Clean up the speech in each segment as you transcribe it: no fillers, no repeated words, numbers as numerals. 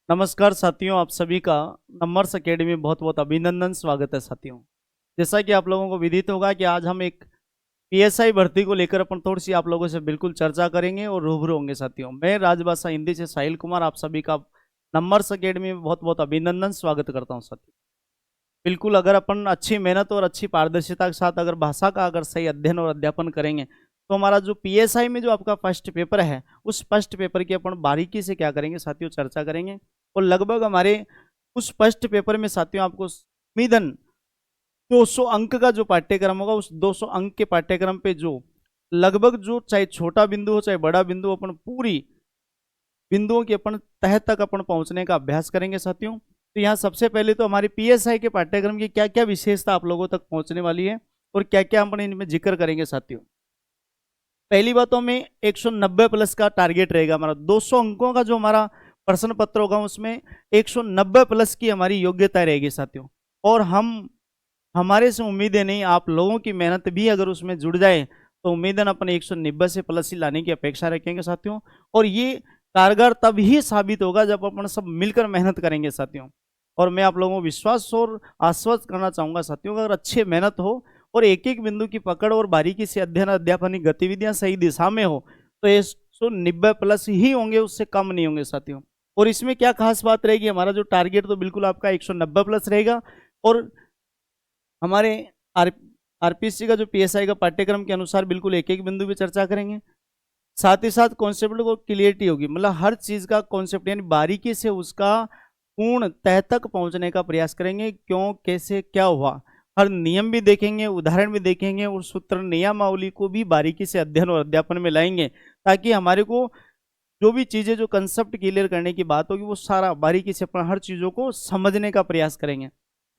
नमस्कार साथियों, आप सभी का नंबर्स एकेडमी में बहुत बहुत अभिनंदन, स्वागत है साथियों। जैसा कि आप लोगों को विदित होगा कि आज हम एक पीएसआई भर्ती को लेकर अपन थोड़ी सी आप लोगों से बिल्कुल चर्चा करेंगे और रूबरू होंगे साथियों। मैं राजभाषा हिंदी से साहिल कुमार आप सभी का नंबर्स एकेडमी में बहुत बहुत अभिनंदन, स्वागत करता हूँ साथियों। बिल्कुल, अगर अपन अच्छी मेहनत और अच्छी पारदर्शिता के साथ अगर भाषा का अगर सही अध्ययन और अध्यापन करेंगे तो हमारा जो पीएसआई में जो आपका फर्स्ट पेपर है, उस फर्स्ट पेपर की अपन बारीकी से क्या करेंगे साथियों, चर्चा करेंगे। और लगभग हमारे उस फर्स्ट पेपर में साथियों आपको उम्मीदन 200 अंक का जो पाठ्यक्रम होगा, उस 200 अंक के पाठ्यक्रम पे जो लगभग जो चाहे छोटा बिंदु हो चाहे बड़ा बिंदु हो, अपन पूरी बिंदुओं की अपन तह तक अपन पहुंचने का अभ्यास करेंगे साथियों। तो यहाँ सबसे पहले तो हमारी पीएसआई के पाठ्यक्रम की क्या क्या विशेषता आप लोगों तक पहुंचने वाली है और क्या क्या अपन इनमें जिक्र करेंगे साथियों। पहली बात तो हमें 190 प्लस का टारगेट रहेगा। हमारा 200 अंकों का जो हमारा प्रश्न पत्र होगा उसमें 190 प्लस की हमारी योग्यता रहेगी साथियों। और हमारे से उम्मीदें नहीं, आप लोगों की मेहनत भी अगर उसमें जुड़ जाए तो उम्मीदन अपन 190 से प्लस ही लाने की अपेक्षा रखेंगे साथियों। और ये कारगर तब ही साबित होगा जब अपन सब मिलकर मेहनत करेंगे साथियों। और मैं आप लोगों को विश्वास और आश्वस्त करना चाहूंगा साथियों, अगर अच्छी मेहनत हो और एक एक बिंदु की पकड़ और बारीकी से अध्ययन अध्यापन की गतिविधियां सही दिशा में हो तो 190 प्लस ही होंगे, उससे कम नहीं होंगे साथियों। और इसमें क्या खास बात रहेगी, हमारा जो टारगेट तो बिल्कुल आपका 190 प्लस रहेगा। और हमारे आरपीएससी का जो पीएसआई का पाठ्यक्रम के अनुसार बिल्कुल एक एक बिंदु पे चर्चा करेंगे। साथ ही साथ कॉन्सेप्ट को क्लियरिटी होगी, मतलब हर चीज का कॉन्सेप्ट यानी बारीकी से उसका पूर्ण तह तक पहुंचने का प्रयास करेंगे। क्यों, कैसे, क्या हुआ, हर नियम भी देखेंगे, उदाहरण भी देखेंगे और सूत्र नियमावली को भी बारीकी से अध्ययन और अध्यापन में लाएंगे, ताकि हमारे को जो भी चीजें जो कंसेप्ट क्लियर करने की बात होगी वो सारा बारीकी से अपना हर चीजों को समझने का प्रयास करेंगे।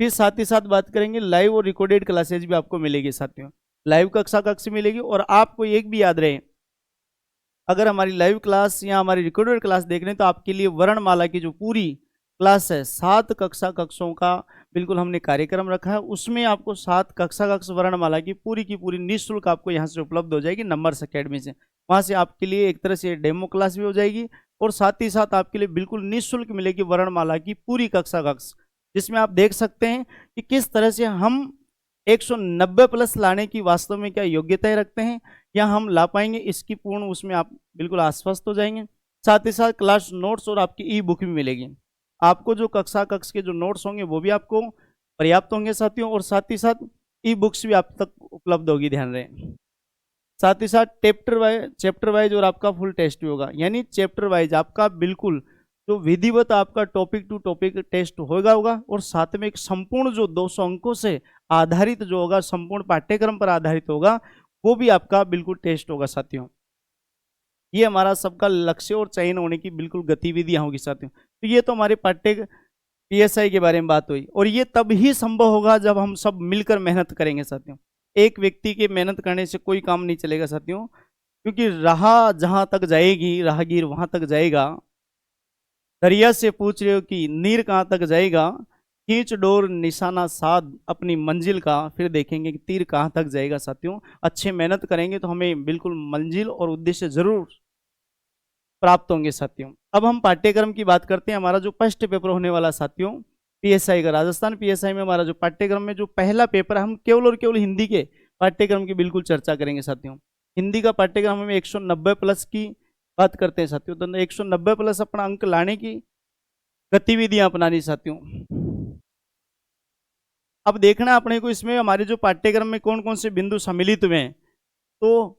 फिर साथ ही साथ बात करेंगे, लाइव और रिकॉर्डेड क्लासेज भी आपको मिलेगी साथियों। लाइव कक्षा कक्ष मिलेगी। और आपको एक भी याद रहे, अगर हमारी लाइव क्लास या हमारी रिकॉर्डेड क्लास देख रहे हैं तो आपके लिए वर्णमाला की जो पूरी क्लास है, 7 कक्षा कक्षों का बिल्कुल हमने कार्यक्रम रखा है। उसमें आपको 7 कक्षा कक्ष वर्णमाला की पूरी निःशुल्क आपको यहाँ से उपलब्ध हो जाएगी नंबर्स एकेडमी से। वहाँ से आपके लिए एक तरह से डेमो क्लास भी हो जाएगी और साथ ही साथ आपके लिए बिल्कुल निःशुल्क मिलेगी वर्णमाला की पूरी कक्षा कक्ष, जिसमें आप देख सकते हैं कि किस तरह से हम 190 प्लस लाने की वास्तव में क्या योग्यताएं रखते हैं या हम ला पाएंगे, इसकी पूर्ण उसमें आप बिल्कुल आश्वस्त हो जाएंगे। साथ ही साथ क्लास नोट्स और आपकी ई बुक भी मिलेगी। आपको जो कक्षा कक्ष के जो नोट्स होंगे वो भी आपको पर्याप्त होंगे साथियों, और साथ ही साथ ई बुक्स भी आप तक उपलब्ध होगी, ध्यान रहे। साथ ही साथ चैप्टर वाइज और आपका फुल टेस्ट भी होगा, यानी चैप्टर वाइज आपका बिल्कुल जो विधिवत आपका टॉपिक टू टॉपिक टेस्ट होगा और साथ में एक संपूर्ण जो 200 अंकों से आधारित जो होगा, संपूर्ण पाठ्यक्रम पर आधारित होगा, वो भी आपका बिल्कुल टेस्ट होगा साथियों। ये हमारा सबका लक्ष्य और चयन होने की बिल्कुल गतिविधियां होगी साथियों। तो ये तो हमारे पाठ्य पीएसआई के बारे में बात हुई, और ये तब ही संभव होगा जब हम सब मिलकर मेहनत करेंगे साथियों। एक व्यक्ति के मेहनत करने से कोई काम नहीं चलेगा साथियों, क्योंकि राह जहां तक जाएगी राहगीर वहां तक जाएगा। दरिया से पूछ रहे हो कि नीर कहाँ तक जाएगा, खींच डोर निशाना साध अपनी मंजिल का, फिर देखेंगे कि तीर कहाँ तक जाएगा साथियों। अच्छे मेहनत करेंगे तो हमें बिल्कुल मंजिल और उद्देश्य जरूर प्राप्त होंगे साथियों। अब हम पाठ्यक्रम की बात करते हैं। हमारा जो फर्स्ट पेपर होने वाला साथियों पीएसआई का, राजस्थान पीएसआई में हमारा जो पाठ्यक्रम में जो पहला पेपर है, हम केवल और केवल हिंदी के पाठ्यक्रम की बिल्कुल चर्चा करेंगे साथियों। हिंदी का पाठ्यक्रम हमें 190 प्लस की बात करते हैं साथियों, तो 190 प्लस अपना अंक लाने की गतिविधियां अपनानी साथियों। अब देखना अपने को इसमें हमारे जो पाठ्यक्रम में कौन कौन से बिंदु सम्मिलित हुए हैं। तो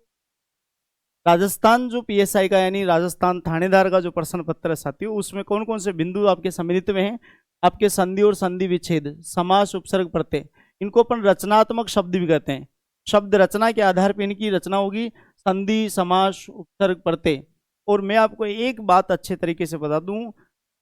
राजस्थान जो पीएसआई का यानी राजस्थान थानेदार का जो प्रश्न पत्र है साथियों, उसमें कौन कौन से बिंदु आपके सम्मिलित में हैं। आपके संधि और संधि विच्छेद, समास, उपसर्ग, प्रत्यय, इनको अपन रचनात्मक शब्द भी कहते हैं। शब्द रचना के आधार पर इनकी रचना होगी, संधि, समास, उपसर्ग, प्रत्यय। और मैं आपको एक बात अच्छे तरीके से बता दूं,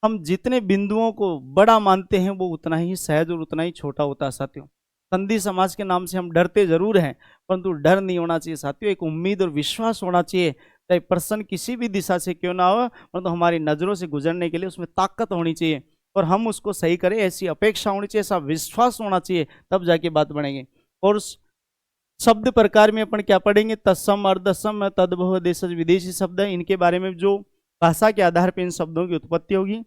हम जितने बिंदुओं को बड़ा मानते हैं वो उतना ही सहज और उतना ही छोटा होता है साथियों। संधि समाज के नाम से हम डरते जरूर हैं, परंतु डर नहीं होना चाहिए साथियों, एक उम्मीद और विश्वास होना चाहिए। चाहे प्रश्न किसी भी दिशा से क्यों ना हो, परंतु हमारी नजरों से गुजरने के लिए उसमें ताकत होनी चाहिए और हम उसको सही करें, ऐसी अपेक्षा होनी चाहिए, ऐसा विश्वास होना चाहिए, तब जाके बात बढ़ेगी। और शब्द प्रकार में अपन क्या पढ़ेंगे, तत्सम, अर्धसम, तद्भव, देशज, विदेशी शब्द है, इनके बारे में जो भाषा के आधार पर इन शब्दों की उत्पत्ति होगी।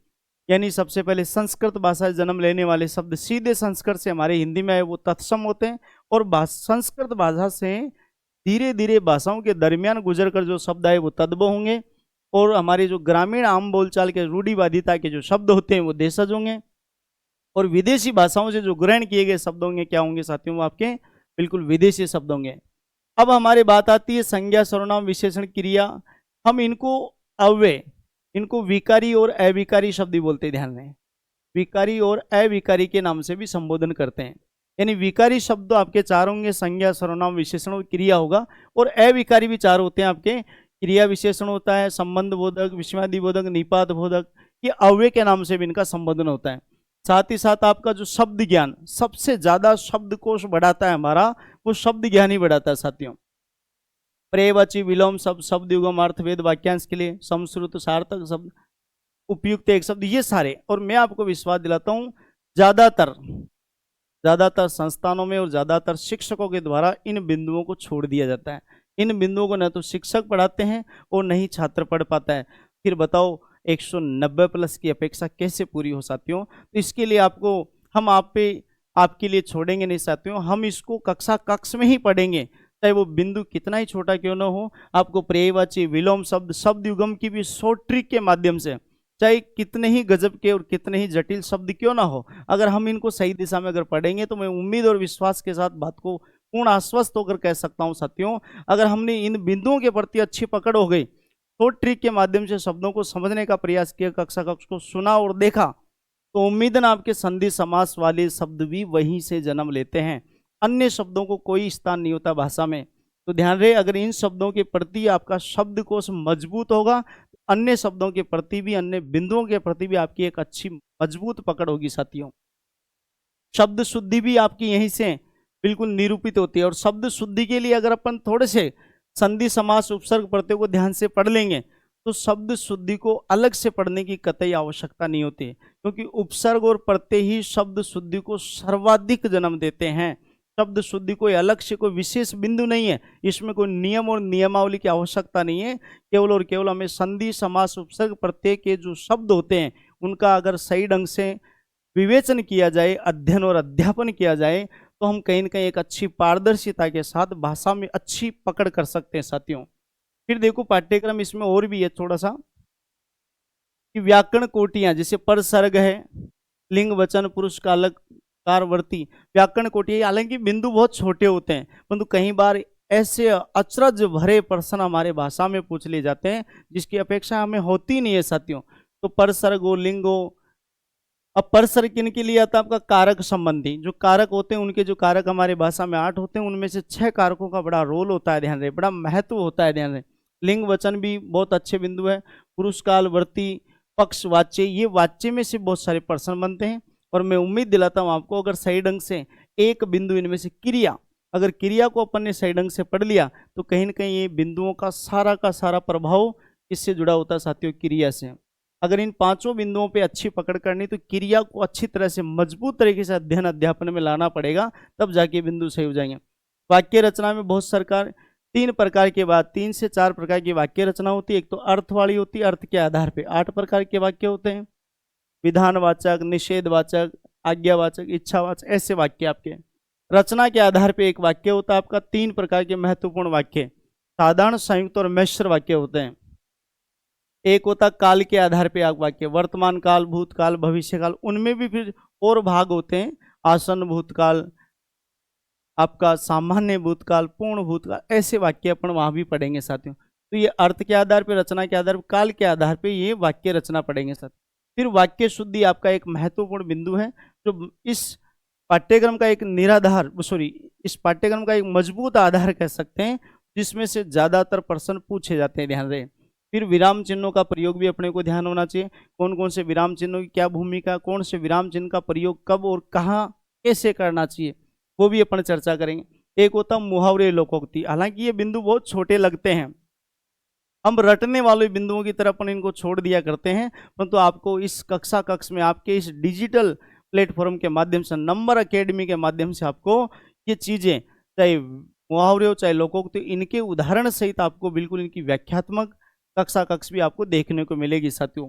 यानी सबसे पहले संस्कृत भाषा से जन्म लेने वाले शब्द सीधे संस्कृत से हमारे हिंदी में आए वो तत्सम होते हैं, और संस्कृत भाषा से धीरे धीरे भाषाओं के दरमियान गुजर कर जो शब्द आए वो तद्भव होंगे, और हमारे जो ग्रामीण आम बोलचाल के रूढ़िवादिता के जो शब्द होते हैं वो देशज होंगे, और विदेशी भाषाओं से जो ग्रहण किए गए शब्द होंगे क्या होंगे साथियों, वो आपके बिल्कुल विदेशी शब्द होंगे। अब हमारी बात आती है संज्ञा सर्वनाम विशेषण क्रिया। हम इनको अव्यय, इनको विकारी और अविकारी शब्द ही बोलते हैं, ध्यान रखें। विकारी और अविकारी के नाम से भी संबोधन करते हैं। यानी विकारी शब्द आपके चार होंगे, संज्ञा सर्वनाम विशेषण और क्रिया होगा, और अविकारी भी चार होते हैं आपके, क्रिया विशेषण होता है, संबंध बोधक, विषमादि बोधक, निपात बोधक, ये अव्यय के नाम से भी इनका संबोधन होता है। साथ ही साथ आपका जो शब्द ज्ञान, सबसे ज्यादा शब्दकोश बढ़ाता है हमारा, वो शब्द ज्ञान ही बढ़ाता है साथियों। पर्यायवाची, विलोम शब्द, शब्द युगम, अर्थभेद, वाक्यांश के लिए, समश्रुत, सार्थक शब्द, उपयुक्त एक शब्द, ये सारे। और मैं आपको विश्वास दिलाता हूं ज्यादातर संस्थानों में और ज्यादातर शिक्षकों के द्वारा इन बिंदुओं को छोड़ दिया जाता है। इन बिंदुओं को न तो शिक्षक पढ़ाते हैं और न ही छात्र पढ़ पाता है। फिर बताओ 190 प्लस की अपेक्षा कैसे पूरी हो साथियों। तो इसके लिए हम आपके लिए छोड़ेंगे नहीं साथियों, हम इसको कक्ष में ही पढ़ेंगे, चाहे वो बिंदु कितना ही छोटा क्यों ना हो। आपको पर्यायवाची, विलोम शब्द, शब्द युगम की भी शॉर्ट ट्रिक के माध्यम से, चाहे कितने ही गजब के और कितने ही जटिल शब्द क्यों ना हो, अगर हम इनको सही दिशा में अगर पढ़ेंगे तो मैं उम्मीद और विश्वास के साथ बात को पूर्ण आश्वस्त होकर कह सकता हूं साथियों, अगर हमने इन बिंदुओं के प्रति अच्छी पकड़ हो गई, शॉर्ट ट्रिक के माध्यम से शब्दों को समझने का प्रयास किया, कक्षा को सुना और देखा, तो उम्मीदन आपके संधि समास वाले शब्द भी वहीं से जन्म लेते हैं। अन्य शब्दों को कोई स्थान नहीं होता भाषा में। तो ध्यान रहे, अगर इन शब्दों के प्रति आपका शब्दकोश मजबूत होगा, अन्य शब्दों के प्रति भी, अन्य बिंदुओं के प्रति भी आपकी एक अच्छी मजबूत पकड़ होगी साथियों। शब्द शुद्धि भी आपकी यहीं से बिल्कुल निरूपित होती है, और शब्द शुद्धि के लिए अगर अपन थोड़े से संधि समास उपसर्ग प्रत्ययों को ध्यान से पढ़ लेंगे तो शब्द शुद्धि को अलग से पढ़ने की कतई आवश्यकता नहीं होती, क्योंकि उपसर्ग और प्रत्यय ही शब्द शुद्धि को सर्वाधिक जन्म देते हैं। शब्द शुद्धि कोई अलग से कोई विशेष बिंदु नहीं है, इसमें कोई नियम और नियमावली की आवश्यकता नहीं है। केवल और केवल हमें संधि समास उपसर्ग प्रत्यय के जो शब्द होते हैं उनका अगर सही ढंग से विवेचन किया जाए, अध्ययन और अध्यापन किया जाए, तो हम कहीं न कहीं एक अच्छी पारदर्शिता के साथ भाषा में अच्छी पकड़ कर सकते हैं साथियों। फिर देखो पाठ्यक्रम इसमें और भी है थोड़ा सा, कि व्याकरण कोटियां, जैसे परसर्ग है, लिंग वचन पुरुष कालक कारवर्ती, व्याकरण कोटियां, हालांकि बिंदु बहुत छोटे होते हैं, परंतु कई बार ऐसे अचरज भरे प्रश्न हमारे भाषा में पूछ लिए जाते हैं जिसकी अपेक्षा हमें होती नहीं है साथियों। तो परसर्ग हो, लिंग हो। अब परसर्ग किन के लिए आता है, आपका कारक संबंधी जो कारक होते हैं, उनके जो कारक हमारे भाषा में 8 होते हैं, उनमें से 6 कारकों का बड़ा रोल होता है, ध्यान रहे, बड़ा महत्व होता है, ध्यान रहे। लिंग वचन भी बहुत अच्छे बिंदु है, पुरुष काल वर्ती, पक्ष वाच्य, ये वाच्य में से बहुत सारे प्रश्न बनते हैं। और मैं उम्मीद दिलाता हूं आपको, अगर सही ढंग से एक बिंदु इनमें से क्रिया, अगर क्रिया को अपन ने सही ढंग से पढ़ लिया तो कहीं ना कहीं ये बिंदुओं का सारा प्रभाव इससे जुड़ा होता है साथियों, क्रिया से। अगर इन 5 बिंदुओं पे अच्छी पकड़ करनी तो क्रिया को अच्छी तरह से मजबूत तरीके से अध्ययन अध्यापन में लाना पड़ेगा, तब जाके बिंदु सही हो जाएंगे। वाक्य रचना में बहुत 3 प्रकार के बाद 3 से 4 प्रकार की वाक्य रचना होती है। एक तो अर्थ वाली होती है, अर्थ के आधार पे 8 प्रकार के वाक्य होते हैं, विधानवाचक, निषेधवाचक, आज्ञावाचक, इच्छावाचक, ऐसे वाक्य आपके। रचना के आधार पे एक वाक्य होता है आपका 3 प्रकार के महत्वपूर्ण वाक्य, साधारण, संयुक्त और मिश्र वाक्य होते हैं। एक होता काल के आधार पे आप वाक्य, वर्तमान काल, भूतकाल, भविष्य काल, उनमें भी फिर और भाग होते हैं, आसन्न भूतकाल, आपका सामान्य भूतकाल, पूर्ण भूतकाल, ऐसे वाक्य अपन वहां भी पढ़ेंगे साथियों। तो ये अर्थ के आधार पे, रचना के आधार पे, काल के आधार पे ये वाक्य रचना पढ़ेंगे साथियों। फिर वाक्य शुद्धि आपका एक महत्वपूर्ण बिंदु है, जो इस पाठ्यक्रम का एक निराधार, इस पाठ्यक्रम का एक मजबूत आधार कह सकते हैं, जिसमें से ज्यादातर प्रश्न पूछे जाते हैं, ध्यान रहे। फिर विराम चिन्हों का प्रयोग भी अपने को ध्यान होना चाहिए, कौन कौन से विराम चिन्हों की क्या भूमिका, कौन से विराम चिन्ह का प्रयोग कब और कहाँ कैसे करना चाहिए, वो भी अपन चर्चा करेंगे। एक होता मुहावरे, लोकोक्ति, हालांकि ये बिंदु बहुत छोटे लगते हैं, हम रटने वाले बिंदुओं की तरफ अपन इनको छोड़ दिया करते हैं, परंतु आपको इस कक्ष में आपके इस डिजिटल प्लेटफॉर्म के माध्यम से, नंबर अकेडमी के माध्यम से आपको ये चीजें, चाहे मुहावरे हो चाहे लोकोक्ति, इनके उदाहरण सहित आपको बिल्कुल इनकी व्याख्यात्मक कक्ष भी आपको देखने को मिलेगी साथियों।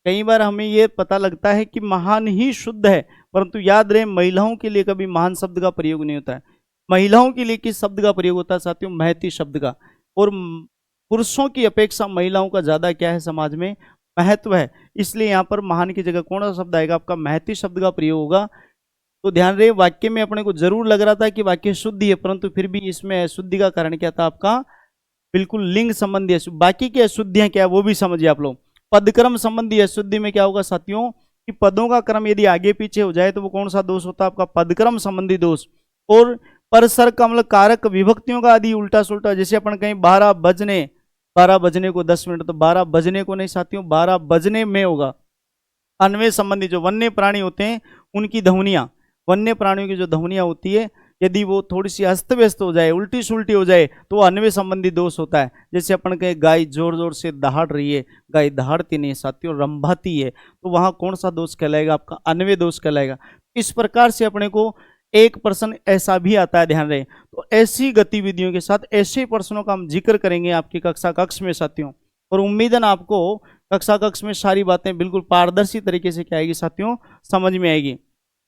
कई बार हमें ये पता लगता है कि महान ही शुद्ध है, परंतु याद रहे महिलाओं के लिए कभी महान शब्द का प्रयोग नहीं होता है। महिलाओं के लिए किस शब्द का प्रयोग होता है साथियों? महती शब्द का। और पुरुषों की अपेक्षा महिलाओं का ज्यादा क्या है समाज में? महत्व है। इसलिए यहाँ पर महान की जगह कौन सा शब्द आएगा? आपका महती शब्द का प्रयोग होगा। तो ध्यान रहे, वाक्य में अपने को जरूर लग रहा था कि वाक्य शुद्धि है, परंतु फिर भी इसमें अशुद्धि का कारण क्या था? आपका बिल्कुल लिंग संबंधी अशुद्धि। बाकी की अशुद्धियां क्या है वो भी समझिए आप लोग। पदक्रम संबंधी अशुद्धि में क्या होगा साथियों? कि पदों का क्रम यदि आगे पीछे हो जाए तो वो कौन सा दोष होता है? आपका पदक्रम संबंधी दोष। और परसर कमल कारक विभक्तियों का आदि उल्टा सुल्टा, जैसे अपन कहीं 12 बजने को 10 मिनट, तो 12 बजने को नहीं साथियों, 12 बजने में होगा। अन्वय संबंधी जो वन्य प्राणी होते हैं उनकी ध्वनियां, वन्य प्राणियों की जो ध्वनियां होती है यदि वो थोड़ी सी अस्त व्यस्त हो जाए, उल्टी सुल्टी हो जाए, तो वो अन्वय संबंधी दोष होता है। जैसे अपन कहे गाय जोर जोर से दहाड़ रही है, गाय दहाड़ती नहीं साथियों, रंभाती है, तो वहां कौन सा दोष कहलाएगा? आपका अन्वय दोष कहलाएगा। इस प्रकार से अपने को एक प्रश्न ऐसा भी आता है, ध्यान रहे। तो ऐसी गतिविधियों के साथ ऐसे प्रश्नों का हम जिक्र करेंगे आपकी कक्षा कक्ष में साथियों, और उम्मीदन आपको कक्षा कक्ष में सारी बातें बिल्कुल पारदर्शी तरीके से क्या आएगी साथियों? समझ में आएगी।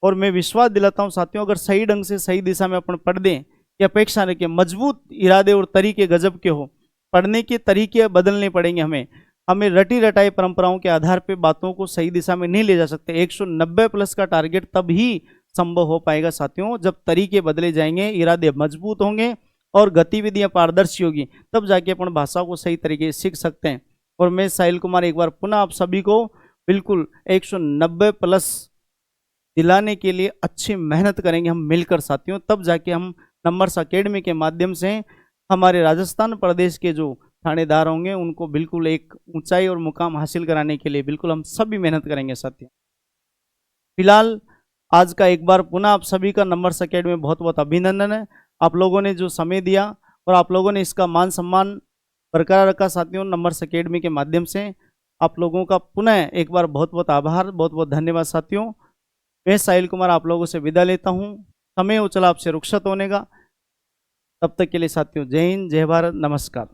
और मैं विश्वास दिलाता हूं साथियों, अगर सही ढंग से सही दिशा में अपन पढ़ दें कि अपेक्षा रखें, मजबूत इरादे और तरीके गजब के हो, पढ़ने के तरीके बदलने पड़ेंगे हमें रटी रटाई परंपराओं के आधार पे बातों को सही दिशा में नहीं ले जा सकते। 190 प्लस का टारगेट तब ही संभव हो पाएगा साथियों जब तरीके बदले जाएंगे, इरादे मजबूत होंगे और गतिविधियां पारदर्शी होगी, तब जाके अपन भाषा को सही तरीके से सीख सकते हैं। और मैं साहिल कुमार एक बार पुनः आप सभी को बिल्कुल 190 प्लस दिलाने के लिए अच्छी मेहनत करेंगे हम मिलकर साथियों, तब जाके हम नंबर्स अकेडमी के माध्यम से हमारे राजस्थान प्रदेश के जो थानेदार होंगे उनको बिल्कुल एक ऊंचाई और मुकाम हासिल कराने के लिए बिल्कुल हम सभी मेहनत करेंगे साथियों। फिलहाल आज का एक बार पुनः आप सभी का नंबर्स अकेडमी में बहुत बहुत अभिनंदन है। आप लोगों ने जो समय दिया और आप लोगों ने इसका मान सम्मान बरकरार रखा साथियों नंबर्स अकेडमी के माध्यम से, आप लोगों का पुनः एक बार बहुत बहुत आभार, बहुत बहुत धन्यवाद साथियों। मैं साहिल कुमार आप लोगों से विदा लेता हूं, समय उचला आपसे रुखसत होने का। तब तक के लिए साथियों जय हिंद, जय भारत, नमस्कार।